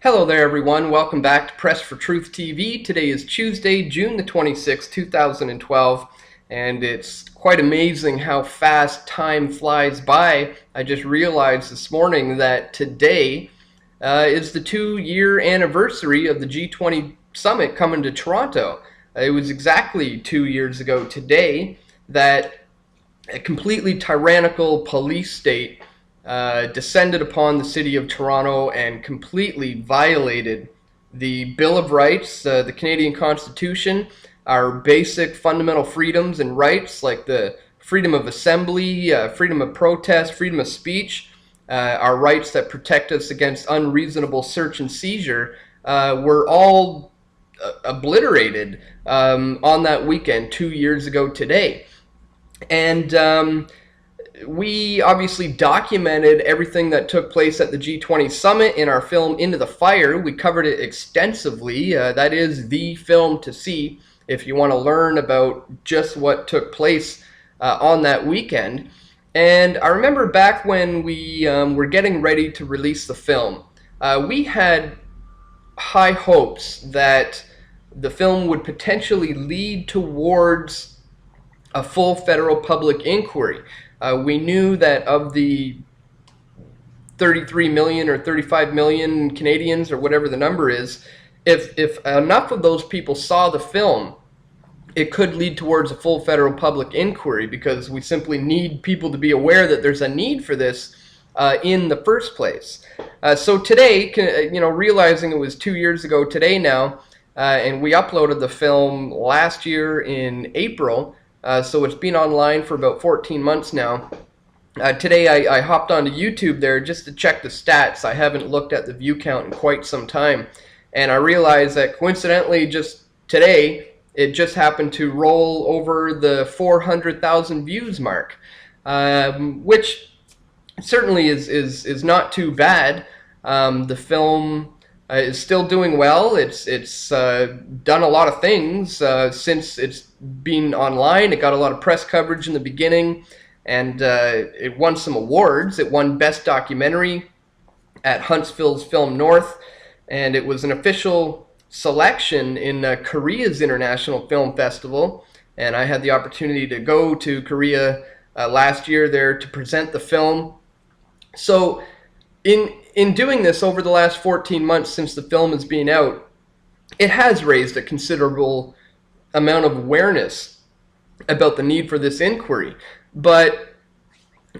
Hello there everyone, welcome back to Press for Truth TV. Today is Tuesday, June the 26th, 2012, and it's quite amazing how fast time flies by. I just realized this morning that today is the 2-year anniversary of the G20 summit coming to Toronto. It was exactly 2 years ago today that a completely tyrannical police state descended upon the city of Toronto and completely violated the Bill of Rights, the Canadian Constitution, our basic fundamental freedoms and rights like the freedom of assembly, freedom of protest, freedom of speech, our rights that protect us against unreasonable search and seizure, were all obliterated on that weekend 2 years ago today. And we obviously documented everything that took place at the G20 summit in our film Into the Fire. We covered it extensively. That is the film to see if you want to learn about just what took place on that weekend. And I remember back when we were getting ready to release the film, we had high hopes that the film would potentially lead towards a full federal public inquiry. We knew that of the 33 million or 35 million Canadians or whatever the number is, if enough of those people saw the film, it could lead towards a full federal public inquiry, because we simply need people to be aware that there's a need for this in the first place. So today, realizing it was 2 years ago today now, and we uploaded the film last year in April, so it's been online for about 14 months now. Today I hopped onto YouTube there just to check the stats. I haven't looked at the view count in quite some time, and I realized that coincidentally just today it just happened to roll over the 400,000 views mark, which certainly is not too bad. The film is still doing well. It's done a lot of things since it's been online. It got a lot of press coverage in the beginning, and it won some awards. It won Best Documentary at Huntsville's Film North, and it was an official selection in Korea's International Film Festival, and I had the opportunity to go to Korea last year there to present the film. So in doing this over the last 14 months since the film has been out, it has raised a considerable amount of awareness about the need for this inquiry. But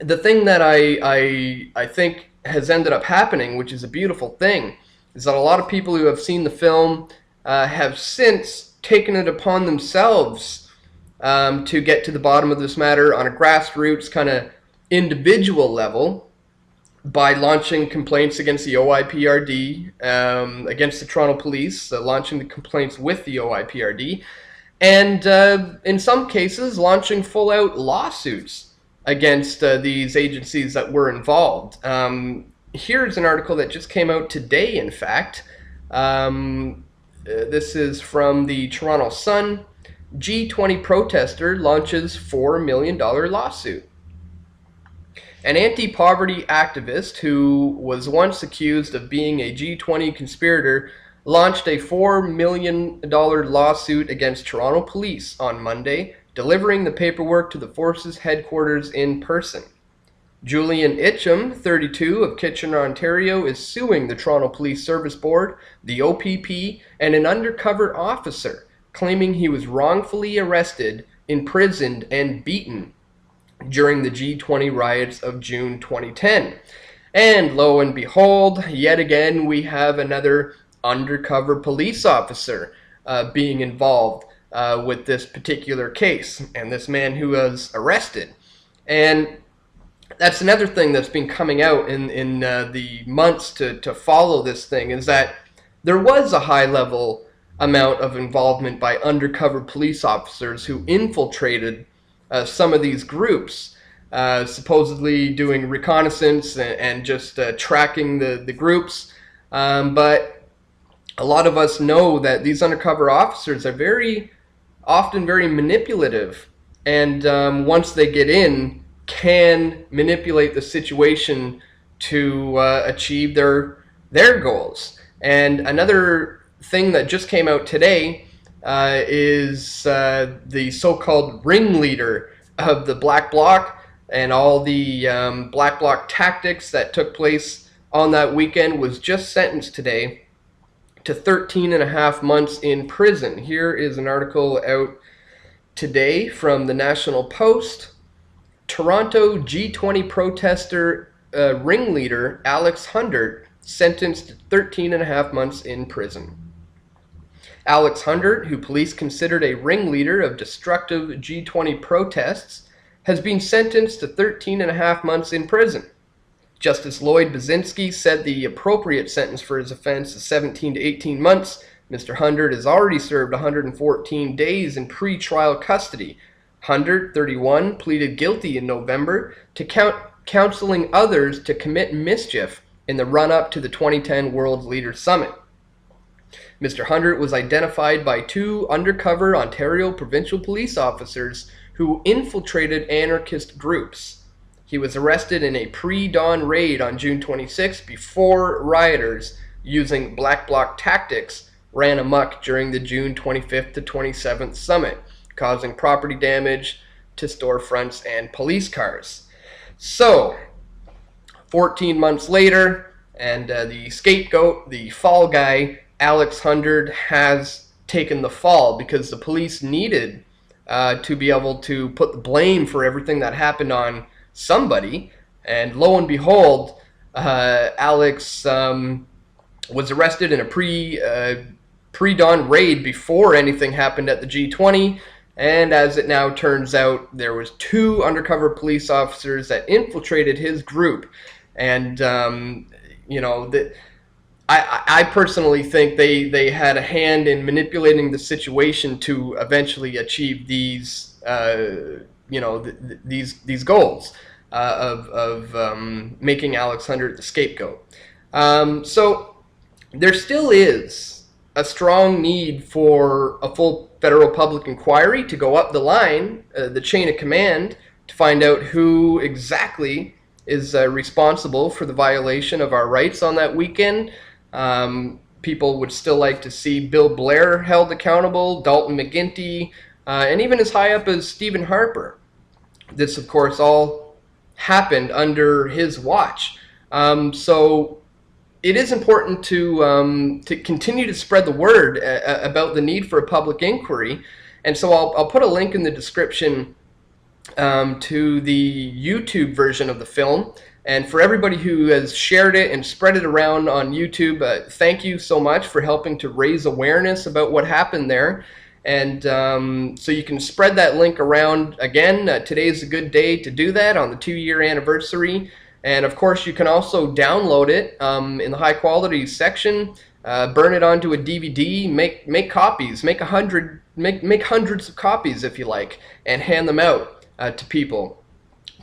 the thing that I think has ended up happening, which is a beautiful thing, is that a lot of people who have seen the film have since taken it upon themselves to get to the bottom of this matter on a grassroots kind of individual level, by launching complaints against the OIPRD, against the Toronto Police, launching the complaints with the OIPRD, and in some cases launching full-out lawsuits against these agencies that were involved. Here's an article that just came out today, in fact. This is from the Toronto Sun. G20 protester launches $4 million lawsuit. An anti-poverty activist who was once accused of being a G20 conspirator launched a $4 million lawsuit against Toronto Police on Monday, delivering the paperwork to the force's headquarters in person. Julian Itcham, 32, of Kitchener, Ontario, is suing the Toronto Police Service Board, the OPP, and an undercover officer, claiming he was wrongfully arrested, imprisoned, and beaten during the G20 riots of June 2010. And lo and behold, yet again we have another undercover police officer being involved with this particular case, and this man who was arrested. And that's another thing that's been coming out in the months to follow this thing, is that there was a high-level amount of involvement by undercover police officers who infiltrated some of these groups, supposedly doing reconnaissance and just tracking the groups. But a lot of us know that these undercover officers are very often very manipulative, and once they get in, can manipulate the situation to achieve their goals. And another thing that just came out today is the so-called ringleader of the Black Bloc and all the Black Bloc tactics that took place on that weekend was just sentenced today to 13 and a half months in prison. Here is an article out today from the National Post. Toronto G20 protester ringleader Alex Hundert sentenced to 13 and a half months in prison. Alex Hundert, who police considered a ringleader of destructive G20 protests, has been sentenced to 13 and a half months in prison. Justice Lloyd Baczynski said the appropriate sentence for his offense is 17 to 18 months. Mr. Hundert has already served 114 days in pre-trial custody. Hundert, 31, pleaded guilty in November to counseling others to commit mischief in the run-up to the 2010 World Leaders Summit. Mr. Hundert was identified by two undercover Ontario provincial police officers who infiltrated anarchist groups. He was arrested in a pre-dawn raid on June 26 before rioters using Black Bloc tactics ran amok during the June 25th to 27th summit, causing property damage to storefronts and police cars. So, 14 months later, and the scapegoat, the fall guy, Alex Hundert, has taken the fall because the police needed to be able to put the blame for everything that happened on somebody. And lo and behold, Alex was arrested in a pre-dawn raid before anything happened at the G20. And as it now turns out, there was two undercover police officers that infiltrated his group. And, I personally think they had a hand in manipulating the situation to eventually achieve these, these goals of making Alex Hundert the scapegoat. So there still is a strong need for a full federal public inquiry to go up the line, the chain of command, to find out who exactly is responsible for the violation of our rights on that weekend. People would still like to see Bill Blair held accountable, Dalton McGuinty, and even as high up as Stephen Harper. This, of course, all happened under his watch. So it is important to continue to spread the word about the need for a public inquiry. And so I'll put a link in the description to the YouTube version of the film. And for everybody who has shared it and spread it around on YouTube, thank you so much for helping to raise awareness about what happened there. And so you can spread that link around. Again, today is a good day to do that on the 2-year anniversary. And of course, you can also download it in the high quality section, burn it onto a DVD, make copies, make hundreds of copies if you like, and hand them out to people,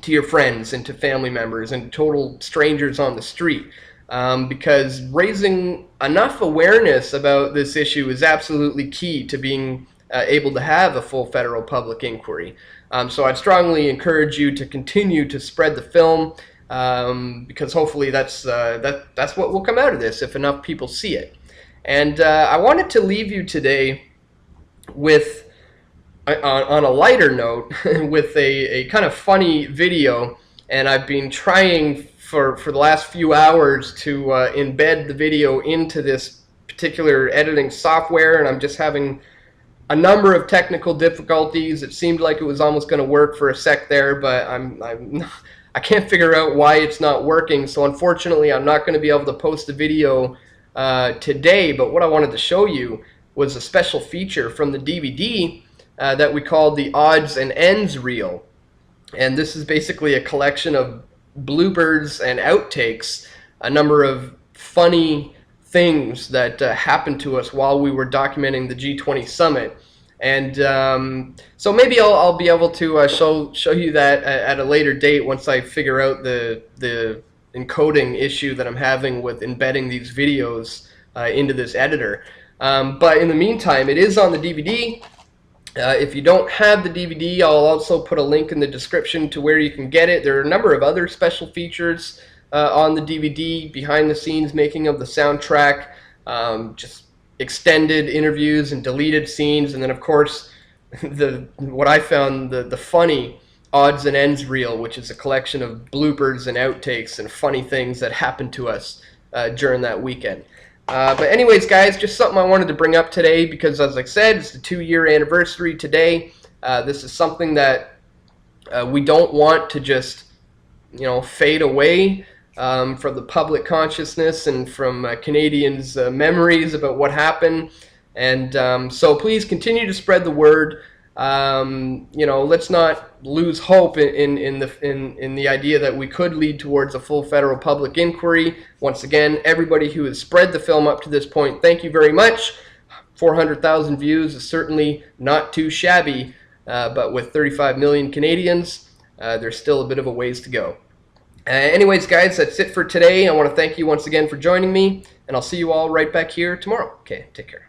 to your friends and to family members and total strangers on the street, because raising enough awareness about this issue is absolutely key to being able to have a full federal public inquiry. So I'd strongly encourage you to continue to spread the film, because hopefully that's what will come out of this if enough people see it. And I wanted to leave you today with, on a lighter note, with a kind of funny video, and I've been trying for the last few hours to embed the video into this particular editing software, and I'm just having a number of technical difficulties. It seemed like it was almost going to work for a sec there, but I can't figure out why it's not working. So unfortunately, I'm not going to be able to post the video today. But what I wanted to show you was a special feature from the DVD that we called the Odds and Ends Reel. And this is basically a collection of bloopers and outtakes, a number of funny things that happened to us while we were documenting the G20 summit. And so maybe I'll be able to show you that at a later date once I figure out the encoding issue that I'm having with embedding these videos into this editor. But in the meantime, it is on the DVD. If you don't have the DVD, I'll also put a link in the description to where you can get it. There are a number of other special features on the DVD, behind the scenes making of the soundtrack, just extended interviews and deleted scenes, and then of course what I found the funny odds and ends reel, which is a collection of bloopers and outtakes and funny things that happened to us during that weekend. But anyways, guys, just something I wanted to bring up today because, as I said, it's the 2-year anniversary today. This is something that we don't want to just, fade away from the public consciousness and from Canadians' memories about what happened. And so please continue to spread the word. Let's not lose hope in the idea that we could lead towards a full federal public inquiry. Once again, everybody who has spread the film up to this point, thank you very much. 400,000 views is certainly not too shabby, but with 35 million Canadians, there's still a bit of a ways to go. Anyways, guys, that's it for today. I want to thank you once again for joining me, and I'll see you all right back here tomorrow. Okay, take care.